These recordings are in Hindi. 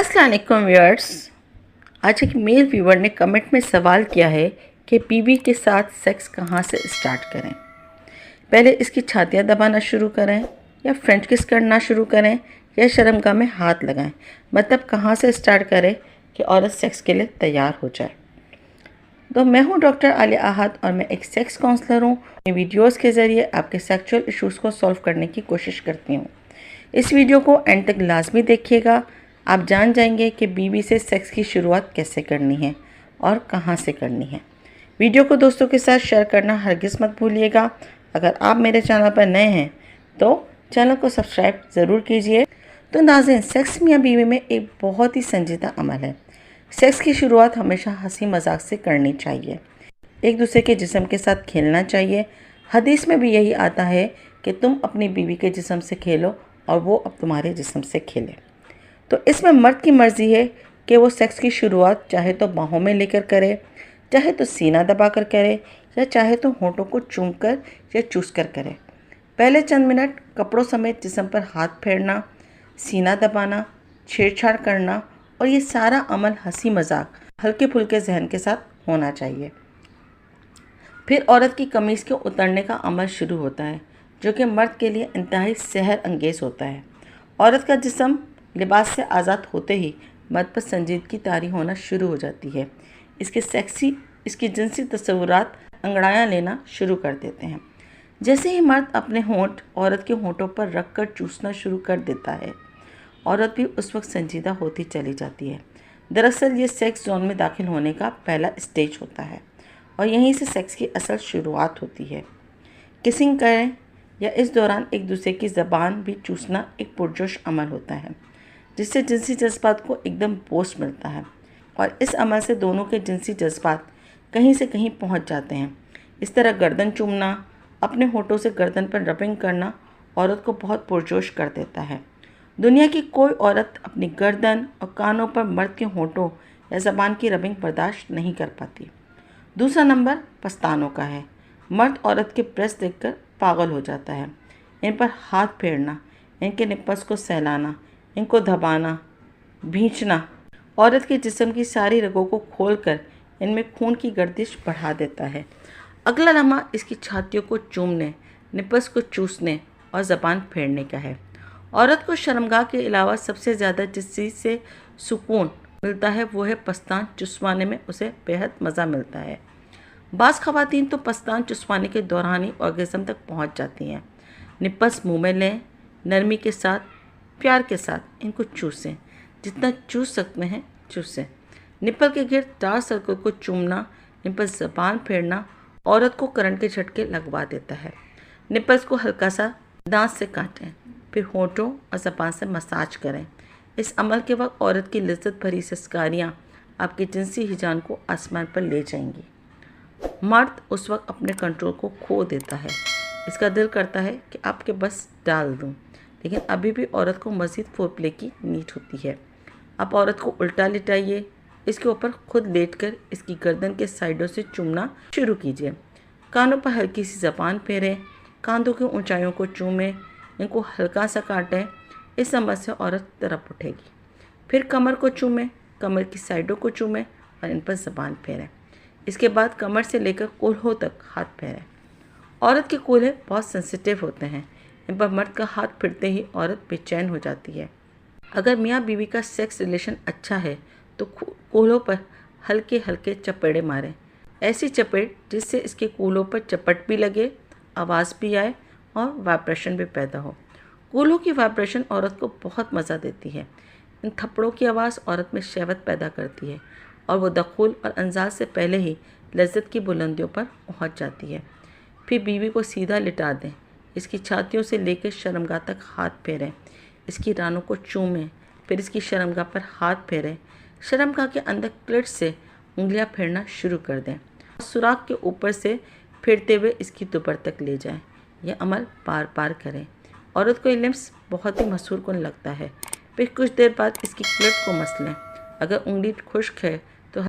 अस्सलाम वालेकुम व्यूअर्स। आज एक मेल व्यूअर ने कमेंट में सवाल किया है कि बीवी के साथ सेक्स कहाँ से स्टार्ट करें। पहले इसकी छातियाँ दबाना शुरू करें या फ्रेंच किस करना शुरू करें या शर्मगाह में हाथ लगाएं, मतलब कहाँ से स्टार्ट करें कि औरत सेक्स के लिए तैयार हो जाए। तो मैं हूँ डॉक्टर आलिया आहद और मैं एक सेक्स काउंसलर हूँ। मैं वीडियोस के ज़रिए आपके सेक्सुअल इश्यूज़ को सॉल्व करने की कोशिश करती हूँ। इस वीडियो को एंड तक लाजमी देखिएगा। आप जान जाएंगे कि बीवी से सेक्स की शुरुआत कैसे करनी है और कहाँ से करनी है। वीडियो को दोस्तों के साथ शेयर करना हरगिज़ मत भूलिएगा। अगर आप मेरे चैनल पर नए हैं तो चैनल को सब्सक्राइब ज़रूर कीजिए। तो नाज़रीन, सेक्स मियाँ बीवी में एक बहुत ही संजीदा अमल है। सेक्स की शुरुआत हमेशा हंसी मजाक से करनी चाहिए। एक दूसरे के जिस्म के साथ खेलना चाहिए। हदीस में भी यही आता है कि तुम अपनी बीवी के जिस्म से खेलो और वो अब तुम्हारे जिस्म से खेले। तो इसमें मर्द की मर्ज़ी है कि वो सेक्स की शुरुआत चाहे तो बाहों में लेकर करे, चाहे तो सीना दबाकर करे या चाहे तो होंठों को चूम कर या चूस कर करे। पहले चंद मिनट कपड़ों समेत जिस्म पर हाथ फेरना, सीना दबाना, छेड़छाड़ करना और ये सारा अमल हंसी मजाक हल्के फुल्के जहन के साथ होना चाहिए। फिर औरत की कमीज़ के उतरने का अमल शुरू होता है, जो कि मर्द के लिए इंतहाई सहर अंगेज़ होता है। औरत का जिस्म लिबास से आज़ाद होते ही मर्द पर संजीदगी तारी होना शुरू हो जाती है। इसकी जिनसी तस्वुरात अंगड़ाइयाँ लेना शुरू कर देते हैं। जैसे ही मर्द अपने होंठ औरत के होंठों पर रख कर चूसना शुरू कर देता है, औरत भी उस वक्त संजीदा होती चली जाती है। दरअसल ये सेक्स जोन में दाखिल होने का पहला स्टेज होता है और यहीं से सेक्स की असल शुरुआत होती है। किसिंग करें या इस दौरान एक दूसरे की ज़बान भी चूसना एक पुरजोश अमल होता है, जिससे जिनसी जज्बात को एकदम बूस्ट मिलता है और इस अमल से दोनों के जिनसी जज्बात कहीं से कहीं पहुंच जाते हैं। इस तरह गर्दन चूमना, अपने होठों से गर्दन पर रबिंग करना औरत को बहुत पुरजोश कर देता है। दुनिया की कोई औरत अपनी गर्दन और कानों पर मर्द के होठों या ज़बान की रबिंग बर्दाश्त नहीं कर पाती। दूसरा नंबर पस्तानों का है। मर्द औरत के ब्रेस्ट देखकर पागल हो जाता है। इन पर हाथ फेरना, इनके निप्पल्स को सहलाना, इनको दबाना, भींचना औरत के जिस्म की सारी रगों को खोलकर इनमें खून की गर्दिश बढ़ा देता है। अगला लम्हा इसकी छातियों को चूमने, निप्पल्स को चूसने और ज़बान फेरने का है। औरत को शर्मगाह के अलावा सबसे ज़्यादा जिस चीज़ से सुकून मिलता है वो है पस्तान चुसवाने में उसे बेहद मज़ा मिलता है। बाज़ ख़वातीन तो पस्तान चुसवाने के दौरान ही ऑर्गेज़म तक पहुंच जाती हैं। निप्पल्स मुँह में लें, नरमी के साथ, प्यार के साथ इनको चूसें, जितना चूस सकते हैं चूसें। निप्पल के गिर्द डार्क सर्कल को चूमना, इन पर ज़बान फेरना औरत को करंट के झटके लगवा देता है। निप्पल्स को हल्का सा दांत से काटें, फिर होंठों और ज़बान से मसाज करें। इस अमल के वक्त औरत की लज्जत भरी सिसकारियाँ आपके जिनसी हिजान को आसमान पर ले जाएंगी। मर्द उस वक्त अपने कंट्रोल को खो देता है। इसका दिल करता है कि आपके बस डाल दूँ, लेकिन अभी भी औरत को मज़ीद फोरप्ले की नीड होती है। आप औरत को उल्टा लिटाइए, इसके ऊपर खुद लेटकर इसकी गर्दन के साइडों से चूमना शुरू कीजिए। कानों पर हल्की सी ज़बान फेरें, कांधों की ऊंचाइयों को चूमें, इनको हल्का सा काटें। इस अमल से औरत तड़प उठेगी। फिर कमर को चूमें, कमर की साइडों को चूमें और इन पर ज़बान फेरें। इसके बाद कमर से लेकर कूल्हों तक हाथ फेरें। औरत के कूल्हे बहुत सेंसिटिव होते हैं, इन पर मर्द का हाथ फिरते ही औरत बेचैन हो जाती है। अगर मियाँ बीवी का सेक्स रिलेशन अच्छा है तो कूल्हों पर हल्के हल्के चपेड़े मारें, ऐसी चपेट जिससे इसके कूल्हों पर चपट भी लगे, आवाज़ भी आए और वाइब्रेशन भी पैदा हो। कूल्हों की वाइब्रेशन औरत को बहुत मज़ा देती है। इन थप्पड़ों की आवाज़ औरत में शहवत पैदा करती है और वो दखूल और अंजाज से पहले ही लज्जत की बुलंदियों पर पहुंच जाती है। फिर बीवी को सीधा लिटा दें, इसकी छातियों से लेकर शर्मगाह तक हाथ फेरें, इसकी रानों को चूमें, फिर इसकी शर्मगाह पर हाथ फेरें। शर्मगाह के अंदर क्लिट से उंगलियां फेरना शुरू कर दें, सुराख के ऊपर से फेरते हुए इसकी दुबर तक ले जाएं। यह अमल बार बार करें। औरत को ये लिम्स बहुत ही मशहूर कुन लगता है। फिर कुछ देर बाद इसकी क्लिट को मसलें। अगर उंगली खुश्क है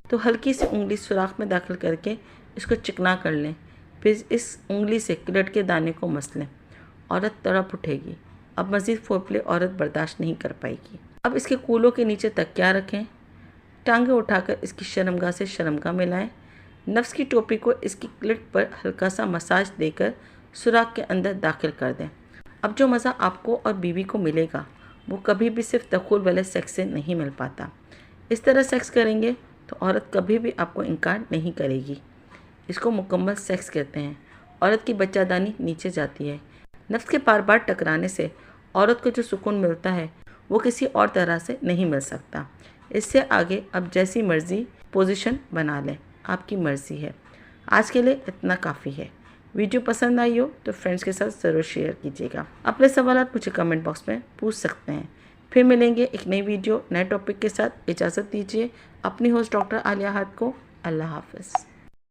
तो हल्की सी उंगली सुराख में दाखिल करके इसको चिकना कर लें। फिर इस उंगली से क्लिट के दाने को मसलें। औरत तड़प उठेगी। अब मज़ीद फोरप्ले औरत बर्दाश्त नहीं कर पाएगी। अब इसके कूलों के नीचे तकिया रखें, टांगें उठाकर इसकी शर्मगाह से शर्मगाह मिलाएं। नफ्स की टोपी को इसकी क्लिट पर हल्का सा मसाज देकर सुराख के अंदर दाखिल कर दें। अब जो मज़ा आपको और बीवी को मिलेगा वो कभी भी सिर्फ दखूल वाले सेक्स से नहीं मिल पाता। इस तरह सेक्स करेंगे तो औरत कभी भी आपको इनकार नहीं करेगी। इसको मुकम्मल सेक्स कहते हैं। औरत की बच्चादानी नीचे जाती है। नफ्स के बार बार टकराने से औरत को जो सुकून मिलता है वो किसी और तरह से नहीं मिल सकता। इससे आगे अब जैसी मर्ज़ी पोजीशन बना लें, आपकी मर्ज़ी है। आज के लिए इतना काफ़ी है। वीडियो पसंद आई हो तो फ्रेंड्स के साथ ज़रूर शेयर कीजिएगा। अपने सवाल मुझे कमेंट बॉक्स में पूछ सकते हैं। फिर मिलेंगे एक नई वीडियो नए टॉपिक के साथ। इजाज़त दीजिए अपनी होस्ट डॉक्टर आलिया हयात को। अल्लाह हाफ़िज़।